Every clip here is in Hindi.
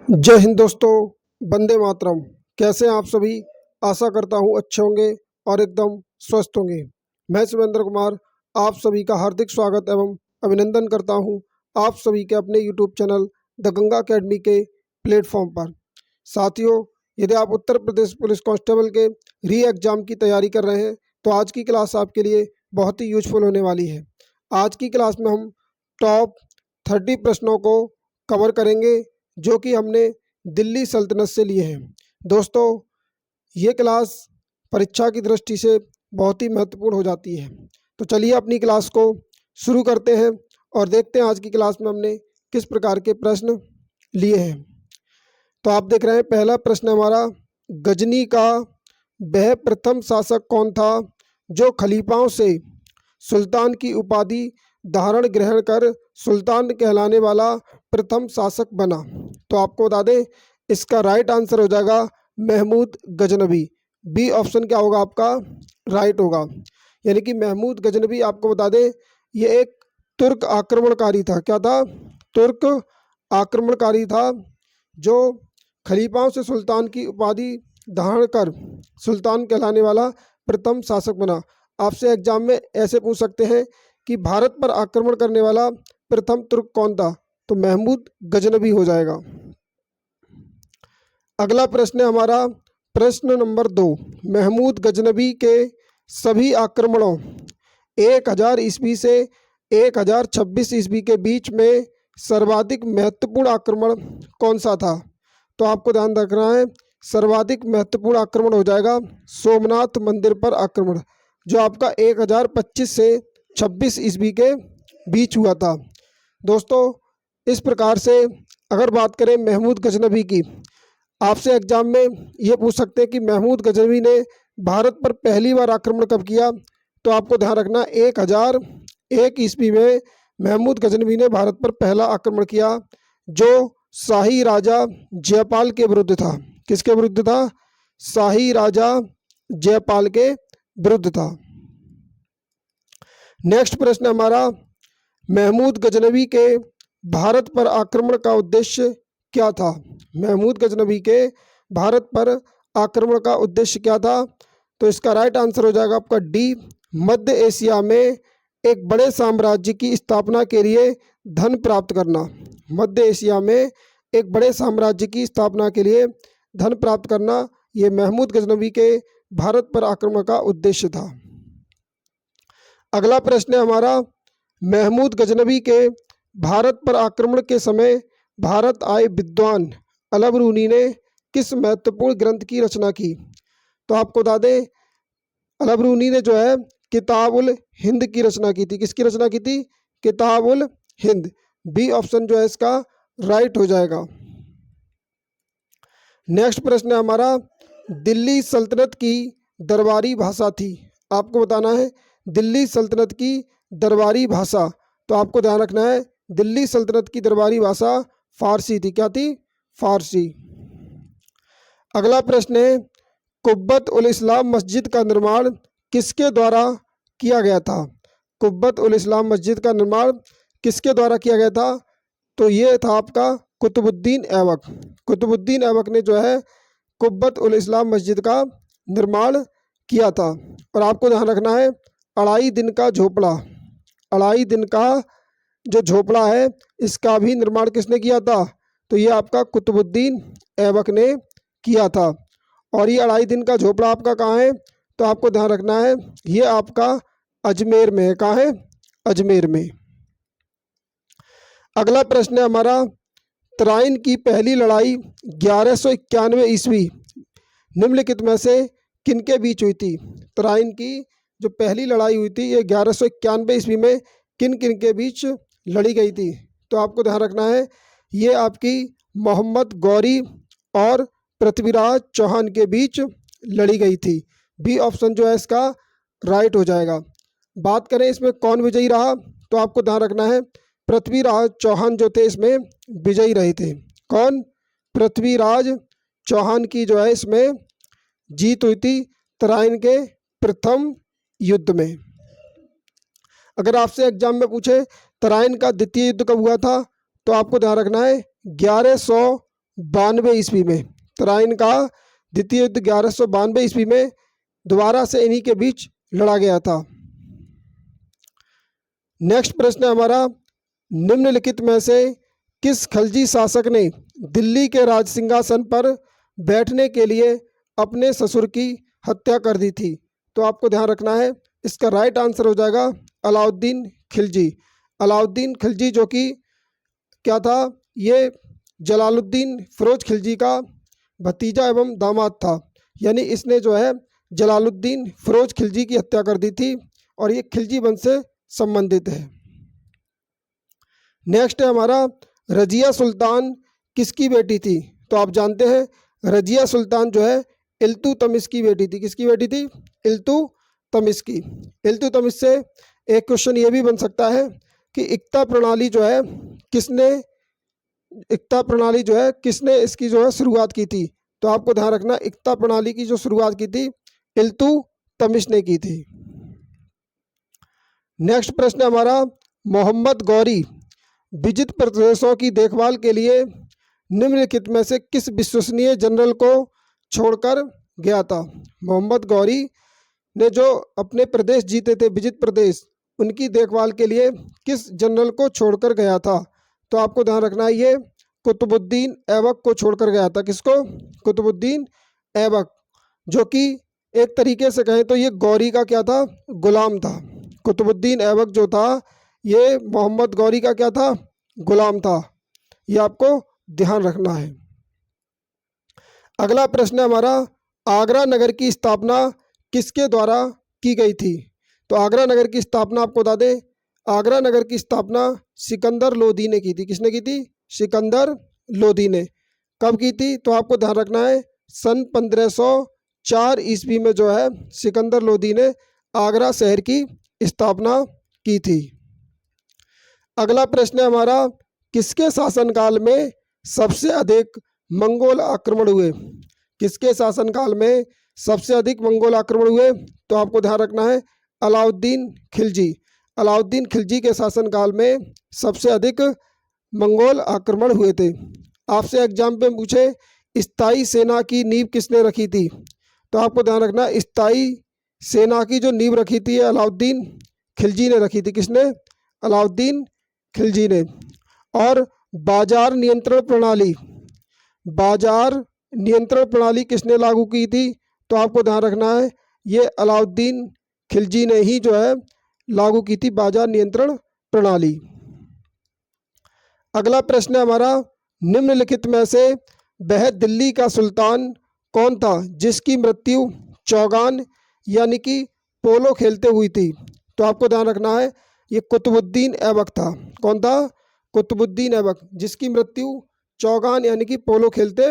जय हिंद दोस्तों। वंदे मातरम। कैसे हैं आप सभी? आशा करता हूँ अच्छे होंगे और एकदम स्वस्थ होंगे। मैं शिवेंद्र कुमार आप सभी का हार्दिक स्वागत एवं अभिनंदन करता हूँ आप सभी के अपने YouTube channel the Ganga academy के प्लेटफॉर्म पर। साथियों, यदि आप उत्तर प्रदेश पुलिस कांस्टेबल के री एग्ज़ाम की तैयारी कर रहे हैं तो आज की क्लास आपके लिए बहुत ही यूजफुल होने वाली है। आज की क्लास में हम टॉप 30 प्रश्नों को कवर करेंगे जो कि हमने दिल्ली सल्तनत से लिए हैं। दोस्तों, ये क्लास परीक्षा की दृष्टि से बहुत ही महत्वपूर्ण हो जाती है। तो चलिए अपनी क्लास को शुरू करते हैं और देखते हैं आज की क्लास में हमने किस प्रकार के प्रश्न लिए हैं। तो आप देख रहे हैं पहला प्रश्न हमारा, गजनी का वह प्रथम शासक कौन था जो खलीफाओं से सुल्तान की उपाधि धारण ग्रहण कर सुल्तान कहलाने वाला प्रथम शासक बना? तो आपको बता दें इसका राइट आंसर हो जाएगा महमूद गजनबी। बी ऑप्शन क्या होगा आपका? राइट होगा। यानी कि महमूद गजनबी, आपको बता दें ये एक तुर्क आक्रमणकारी था। क्या था? तुर्क आक्रमणकारी था जो खलीफाओं से सुल्तान की उपाधि धारण कर सुल्तान कहलाने वाला प्रथम शासक बना। आपसे एग्जाम में ऐसे पूछ सकते हैं कि भारत पर आक्रमण करने वाला प्रथम तुर्क कौन था? तो महमूद गजनबी हो जाएगा। अगला प्रश्न है हमारा प्रश्न नंबर 2। महमूद गजनबी के सभी आक्रमणों 1000 ईस्वी से 1026 ईस्वी के बीच में सर्वाधिक महत्वपूर्ण आक्रमण कौन सा था? तो आपको ध्यान रखना है सर्वाधिक महत्वपूर्ण आक्रमण हो जाएगा सोमनाथ मंदिर पर आक्रमण, जो आपका 1025 से 26 ईस्वी के बीच हुआ था। दोस्तों, इस प्रकार से अगर बात करें महमूद गजनबी की, आपसे एग्जाम में ये पूछ सकते हैं कि महमूद गजनबी ने भारत पर पहली बार आक्रमण कब किया? तो आपको ध्यान रखना 1001 ईस्वी में महमूद गजनबी ने भारत पर पहला आक्रमण किया, जो शाही राजा जयपाल के विरुद्ध था। किसके विरुद्ध था? शाही राजा जयपाल के विरुद्ध था। नेक्स्ट प्रश्न हमारा, महमूद गजनबी के भारत पर आक्रमण का उद्देश्य क्या था? महमूद गजनबी के भारत पर आक्रमण का उद्देश्य क्या था? तो इसका राइट आंसर हो जाएगा आपका डी, मध्य एशिया में एक बड़े साम्राज्य की स्थापना के लिए धन प्राप्त करना। मध्य एशिया में एक बड़े साम्राज्य की स्थापना के लिए धन प्राप्त करना, ये महमूद गजनबी के भारत पर आक्रमण का उद्देश्य था। अगला प्रश्न है हमारा, महमूद गजनबी के भारत पर आक्रमण के समय भारत आए विद्वान अल बरूनी ने किस महत्वपूर्ण ग्रंथ की रचना की? तो आपको बता दें अल बरूनी ने जो है किताब उल हिंद की रचना की थी। किसकी रचना की थी? किताब उल हिंद। बी ऑप्शन जो है इसका राइट हो जाएगा। नेक्स्ट प्रश्न है हमारा, दिल्ली सल्तनत की दरबारी भाषा थी। आपको बताना है दिल्ली सल्तनत की दरबारी भाषा। तो आपको ध्यान रखना है दिल्ली सल्तनत की दरबारी भाषा फारसी थी। क्या थी? फारसी। अगला प्रश्न है, कुब्बत उल इस्लाम मस्जिद का निर्माण किसके द्वारा किया गया था? कुब्बत उल इस्लाम मस्जिद का निर्माण किसके द्वारा किया गया था? तो ये था आपका कुतुबुद्दीन ऐबक। कुतुबुद्दीन ऐबक ने जो है कुब्बत उल इस्लाम मस्जिद का निर्माण किया था। और आपको ध्यान रखना है अढ़ाई दिन का झोपड़ा, अढ़ाई दिन का जो झोपड़ा है इसका भी निर्माण किसने किया था? तो ये आपका कुतुबुद्दीन ऐबक ने किया था। और ये अढ़ाई दिन का झोपड़ा आपका कहाँ है? तो आपको ध्यान रखना है ये आपका अजमेर में है। कहाँ है? अजमेर में। अगला प्रश्न है हमारा, तराइन की पहली लड़ाई 1191 ईस्वी निम्नलिखित में से किनके बीच हुई थी? तराइन की जो पहली लड़ाई हुई थी ये 1191 ईस्वी में किन किन के बीच लड़ी गई थी? तो आपको ध्यान रखना है ये आपकी मोहम्मद गौरी और पृथ्वीराज चौहान के बीच लड़ी गई थी। बी ऑप्शन जो है इसका राइट हो जाएगा। बात करें इसमें कौन विजयी रहा, तो आपको ध्यान रखना है पृथ्वीराज चौहान जो थे इसमें विजयी रहे थे। कौन? पृथ्वीराज चौहान की जो है इसमें जीत हुई थी तराइन के प्रथम युद्ध में। अगर आपसे एग्जाम में पूछे तराइन का द्वितीय युद्ध कब हुआ था, तो आपको ध्यान रखना है 1100 ईस्वी में। तराइन का द्वितीय युद्ध 1192 ईस्वी में दोबारा से इन्हीं के बीच लड़ा गया था। नेक्स्ट प्रश्न है हमारा, निम्नलिखित में से किस खलजी शासक ने दिल्ली के राज सिंहासन पर बैठने के लिए अपने ससुर की हत्या कर दी थी? तो आपको ध्यान रखना है, इसका राइट आंसर हो जाएगा अलाउद्दीन खिलजी। अलाउद्दीन खिलजी जो कि क्या था, ये जलालुद्दीन फिरोज खिलजी का भतीजा एवं दामाद था। यानी इसने जो है जलालुद्दीन फिरोज खिलजी की हत्या कर दी थी और ये खिलजी वंश से संबंधित है। नेक्स्ट है हमारा, रजिया सुल्तान किसकी बेटी थी? तो आप जानते हैं रजिया सुल्तान जो है इल्तुतमिश की बेटी थी। किसकी बेटी थी? इल्तुतमिश की। इल्तुतमिश से एक क्वेश्चन ये भी बन सकता है कि इक्ता प्रणाली जो है किसने इसकी जो है शुरुआत की थी? तो आपको ध्यान रखना, इक्ता प्रणाली की जो शुरुआत की थी इल्तुतमिश ने की थी। नेक्स्ट प्रश्न है हमारा, मोहम्मद गौरी विजित प्रदेशों की देखभाल के लिए निम्नलिखित में से किस विश्वसनीय जनरल को छोड़कर गया था? मोहम्मद गौरी ने जो अपने प्रदेश जीते थे, विजित प्रदेश, उनकी देखभाल के लिए किस जनरल को छोड़कर गया था? तो आपको ध्यान रखना है, ये कुतुबुद्दीन ऐबक को छोड़कर गया था। किसको? कुतुबुद्दीन ऐबक, जो कि एक तरीके से कहें तो ये गौरी का क्या था? गुलाम था। कुतुबुद्दीन ऐबक जो था ये मोहम्मद गौरी का क्या था? गुलाम था। ये आपको ध्यान रखना है। अगला प्रश्न है हमारा, आगरा नगर की स्थापना किसके द्वारा की गई थी? तो आगरा नगर की स्थापना आपको बता दें, आगरा नगर की स्थापना सिकंदर लोदी ने की थी। किसने की थी? सिकंदर लोदी ने। कब की थी? तो आपको ध्यान रखना है, सन 1504 ईस्वी में जो है सिकंदर लोदी ने आगरा शहर की स्थापना की थी। अगला प्रश्न है हमारा, किसके शासनकाल में सबसे अधिक मंगोल आक्रमण हुए? किसके शासनकाल में सबसे अधिक मंगोल आक्रमण हुए? तो आपको ध्यान रखना है, अलाउद्दीन खिलजी। अलाउद्दीन खिलजी के शासनकाल में सबसे अधिक मंगोल आक्रमण हुए थे। आपसे एग्जाम में पूछे स्थायी सेना की नींव किसने रखी थी? तो आपको ध्यान रखना, स्थायी सेना की जो नींव रखी थी अलाउद्दीन खिलजी ने रखी थी। किसने? अलाउद्दीन खिलजी ने। और बाजार नियंत्रण प्रणाली किसने लागू की थी? तो आपको ध्यान रखना है, ये अलाउद्दीन खिलजी ने ही जो है लागू की थी बाजार नियंत्रण प्रणाली। अगला प्रश्न है हमारा, निम्नलिखित में से वह दिल्ली का सुल्तान कौन था जिसकी मृत्यु चौगान यानी कि पोलो खेलते हुई थी? तो आपको ध्यान रखना है, ये कुतुबुद्दीन ऐबक था। कौन था? कुतुबुद्दीन ऐबक, जिसकी मृत्यु चौगान यानी कि पोलो खेलते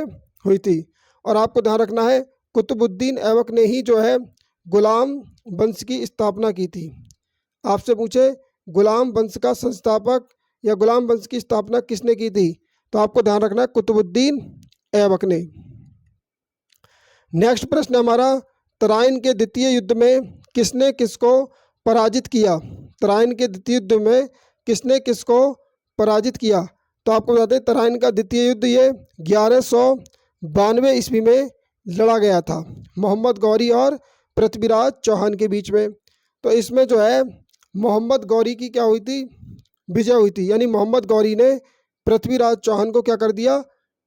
हुई थी। और आपको ध्यान रखना है, कुतुबुद्दीन ऐबक ने ही जो है गुलाम वंश की स्थापना की थी। आपसे पूछे गुलाम वंश का संस्थापक या गुलाम वंश की स्थापना किसने की थी? तो आपको ध्यान रखना है, कुतुबुद्दीन ऐबक ने। नेक्स्ट प्रश्न हमारा, तराइन के द्वितीय युद्ध में किसने किसको पराजित किया? तराइन के द्वितीय युद्ध में किसने किसको पराजित किया? तो आपको बता दें, तराइन का द्वितीय युद्ध ये 1192 ईस्वी में लड़ा गया था, मोहम्मद गौरी और पृथ्वीराज चौहान के बीच में। तो इसमें जो है मोहम्मद गौरी की क्या हुई थी? विजय हुई थी। यानी मोहम्मद गौरी ने पृथ्वीराज चौहान को क्या कर दिया?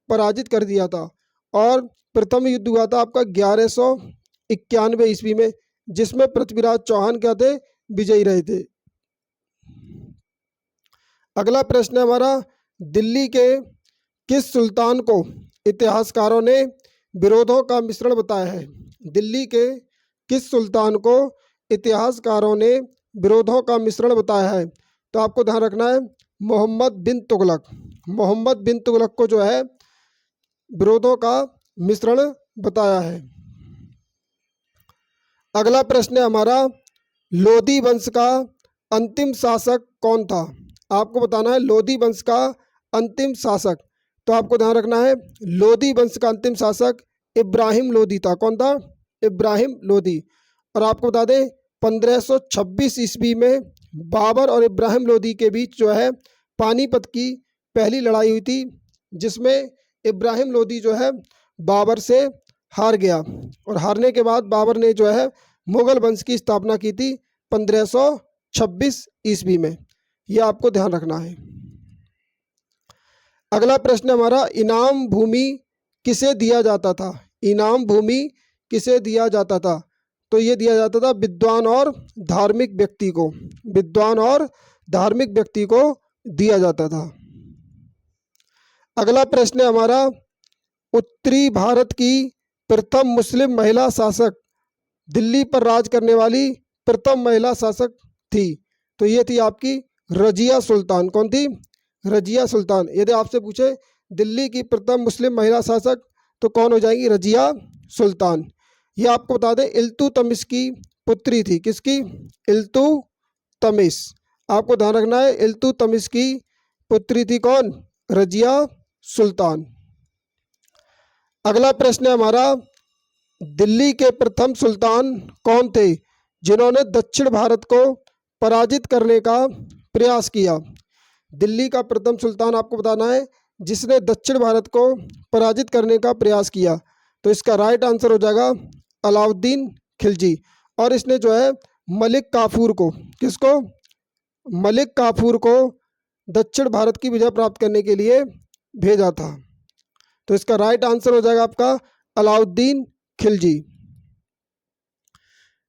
पराजित कर दिया था। और प्रथम युद्ध हुआ था आपका 1191 ईस्वी में, जिसमें पृथ्वीराज चौहान क्या थे? विजयी रहे थे। अगला प्रश्न है हमारा, दिल्ली के किस सुल्तान को इतिहासकारों ने विरोधों का मिश्रण बताया है? दिल्ली के किस सुल्तान को इतिहासकारों ने विरोधों का मिश्रण बताया है? तो आपको ध्यान रखना है, मोहम्मद बिन तुगलक। मोहम्मद बिन तुगलक को जो है विरोधों का मिश्रण बताया है। अगला प्रश्न है हमारा, लोधी वंश का अंतिम शासक कौन था? आपको बताना है लोधी वंश का अंतिम शासक। तो आपको ध्यान रखना है, लोधी वंश का अंतिम शासक इब्राहिम लोधी था। कौन था? इब्राहिम लोधी। और आपको बता दें 1526 ईस्वी में बाबर और इब्राहिम लोधी के बीच जो है पानीपत की पहली लड़ाई हुई थी, जिसमें इब्राहिम लोदी जो है बाबर से हार गया और हारने के बाद बाबर ने जो है मुगल वंश की स्थापना की थी 1526 ईस्वी में। यह आपको ध्यान रखना है। अगला प्रश्न हमारा, इनाम भूमि किसे दिया जाता था? इनाम भूमि किसे दिया जाता था? तो ये दिया जाता था विद्वान और धार्मिक व्यक्ति को, विद्वान और धार्मिक व्यक्ति को दिया जाता था। अगला प्रश्न है हमारा, उत्तरी भारत की प्रथम मुस्लिम महिला शासक, दिल्ली पर राज करने वाली प्रथम महिला शासक थी। तो ये थी आपकी रजिया सुल्तान। कौन थी? रजिया सुल्तान। यदि आपसे पूछे दिल्ली की प्रथम मुस्लिम महिला शासक तो कौन हो जाएगी? रजिया सुल्तान। ये आपको बता दें इल्तुतमिश की पुत्री थी। किसकी? इल्तुतमिश। आपको ध्यान रखना है, इल्तुतमिश की पुत्री थी कौन? रजिया सुल्तान। अगला प्रश्न है हमारा, दिल्ली के प्रथम सुल्तान कौन थे जिन्होंने दक्षिण भारत को पराजित करने का प्रयास किया? दिल्ली का प्रथम सुल्तान आपको बताना है जिसने दक्षिण भारत को पराजित करने का प्रयास किया। तो इसका राइट आंसर हो जाएगा अलाउद्दीन खिलजी। और इसने जो है मलिक काफूर को, किसको? मलिक काफूर को दक्षिण भारत की विजय प्राप्त करने के लिए भेजा था। तो इसका राइट आंसर हो जाएगा आपका अलाउद्दीन खिलजी।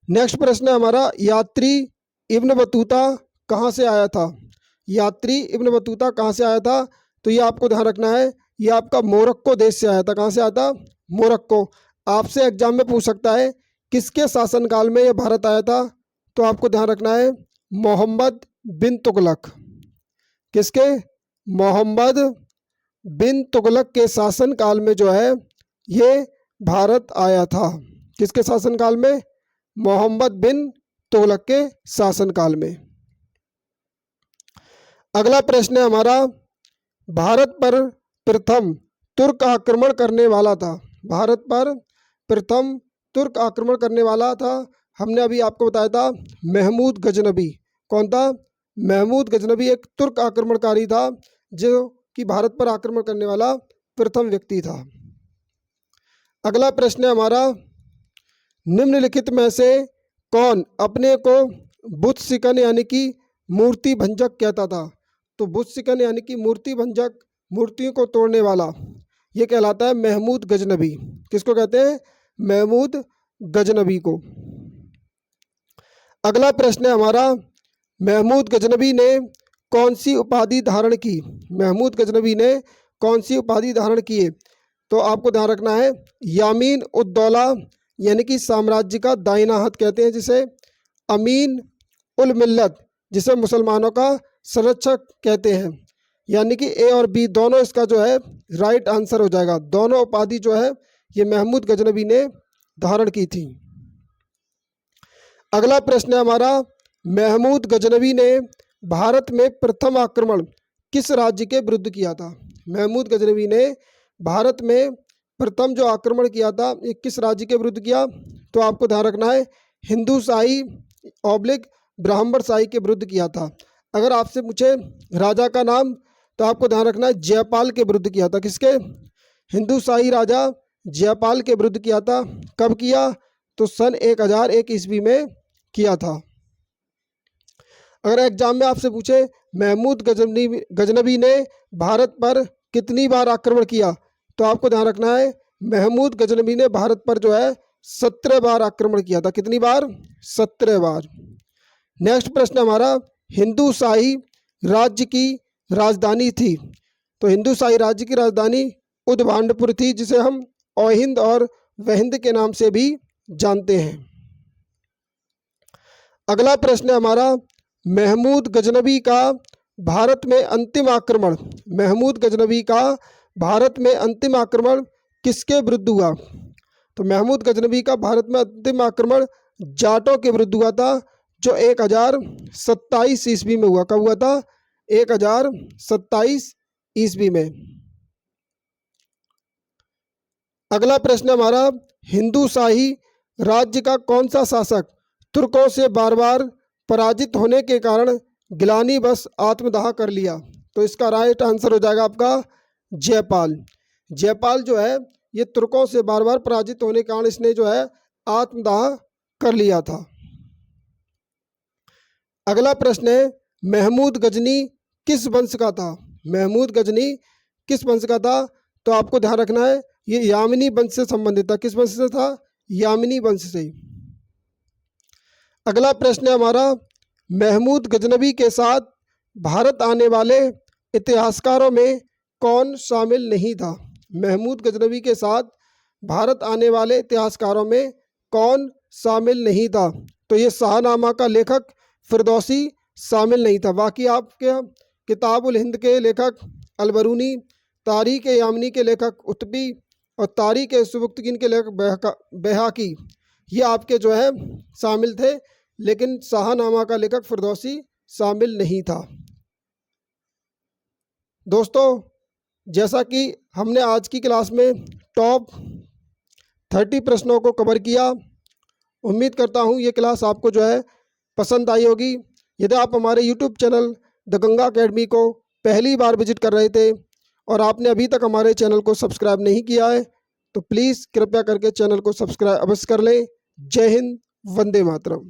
नेक्स्ट प्रश्न है हमारा, यात्री इब्न बतूता कहाँ से आया था? यात्री इब्न बतूता कहाँ से आया था? तो ये आपको ध्यान रखना है, ये आपका मोरक्को देश से आया था। कहाँ से आया था? मोरक्को। आपसे एग्जाम में पूछ सकता है किसके शासनकाल में ये भारत आया था? तो आपको ध्यान रखना है मोहम्मद बिन तुगलक। किसके? मोहम्मद बिन तुगलक के शासनकाल में जो है ये भारत आया था। किसके शासनकाल में? मोहम्मद बिन तुगलक के शासनकाल में। अगला प्रश्न है हमारा, भारत पर प्रथम तुर्क आक्रमण करने वाला था? भारत पर प्रथम तुर्क आक्रमण करने वाला था, हमने अभी आपको बताया था महमूद गजनबी। कौन था? महमूद गजनबी एक तुर्क आक्रमणकारी था जो कि भारत पर आक्रमण करने वाला प्रथम व्यक्ति था। अगला प्रश्न है हमारा, निम्नलिखित में से कौन अपने को बुत शिकन यानी कि मूर्ति भंजक कहता था? तो बुत शिकन यानी कि मूर्ति भंजक, मूर्तियों को तोड़ने वाला, ये कहलाता है महमूद गजनबी। किसको कहते हैं? महमूद गजनबी को। अगला प्रश्न है हमारा, महमूद गजनबी ने कौन सी उपाधि धारण की? महमूद गजनबी ने कौन सी उपाधि धारण की है? तो आपको ध्यान रखना है यामीन उद्दौला यानी कि साम्राज्य का दाहिना हाथ कहते हैं जिसे, अमीन उल मिल्लत जिसे मुसलमानों का संरक्षक कहते हैं। यानी कि ए और बी दोनों इसका जो है राइट आंसर हो जाएगा। दोनों उपाधि जो है ये महमूद गजनबी ने धारण की थी। अगला प्रश्न है हमारा, महमूद गजनबी ने भारत में प्रथम आक्रमण किस राज्य के विरुद्ध किया था? महमूद गजनबी ने भारत में प्रथम जो आक्रमण किया था ये किस राज्य के विरुद्ध किया? तो आपको ध्यान रखना है हिंदू शाही ऑब्लिक ब्राह्मण शाही के विरुद्ध किया था। अगर आपसे पूछे राजा का नाम तो आपको ध्यान रखना है जयपाल के विरुद्ध किया था। किसके? हिंदू शाही राजा जयपाल के विरुद्ध किया था। कब किया? तो सन 1001 ईस्वी में किया था। अगर एग्जाम में आपसे पूछे महमूद गजनबी ने भारत पर कितनी बार आक्रमण किया? तो आपको ध्यान रखना है महमूद गजनबी ने भारत पर जो है 17 बार आक्रमण किया था। कितनी बार? 17 बार। नेक्स्ट प्रश्न हमारा, हिंदू शाही राज्य की राजधानी थी? तो हिंदू शाही राज्य की राजधानी उदभांडपुर थी जिसे हम ओहिंद और वहिंद के नाम से भी जानते हैं। अगला प्रश्न है हमारा, महमूद गजनबी का भारत में अंतिम आक्रमण, महमूद गजनबी का भारत में अंतिम आक्रमण किसके विरुद्ध हुआ? तो महमूद गजनबी का भारत में अंतिम आक्रमण जाटों के विरुद्ध हुआ था जो 1027 ईस्वी में हुआ। कब हुआ था? 1027 ईस्वी में। अगला प्रश्न हमारा, हिंदू शाही राज्य का कौन सा शासक तुर्कों से बार बार पराजित होने के कारण गिलानीवश आत्मदाह कर लिया? तो इसका राइट आंसर हो जाएगा आपका जयपाल। जयपाल जो है ये तुर्कों से बार बार पराजित होने के कारण इसने जो है आत्मदाह कर लिया था। अगला प्रश्न है, महमूद गजनी किस वंश का था? महमूद गजनी किस वंश का था? तो आपको ध्यान रखना है ये यामिनी वंश से संबंधित था। किस वंश से था? यामिनी वंश से। अगला प्रश्न है हमारा, महमूद गजनवी के साथ भारत आने वाले इतिहासकारों में कौन शामिल नहीं था? महमूद गजनवी के साथ भारत आने वाले इतिहासकारों में कौन शामिल नहीं था? तो ये शाहनामा का लेखक फिरदौसी शामिल नहीं था। बाकी आपके किताबुल हिंद के लेखक अलबरूनी, तारीख यामिनी के लेखक उत्बी और तारीख सुबुक्तगीन के लेखक बैहाकी, ये आपके जो है शामिल थे, लेकिन शाहनामा का लेखक फिरदौसी शामिल नहीं था। दोस्तों, जैसा कि हमने आज की क्लास में टॉप 30 प्रश्नों को कवर किया, उम्मीद करता हूँ ये क्लास आपको जो है पसंद आई होगी। यदि आप हमारे YouTube channel the Ganga academy को पहली बार विजिट कर रहे थे और आपने अभी तक हमारे चैनल को सब्सक्राइब नहीं किया है तो प्लीज़ कृपया करके चैनल को सब्सक्राइब अवश्य कर लें। जय हिंद, वंदे मातरम।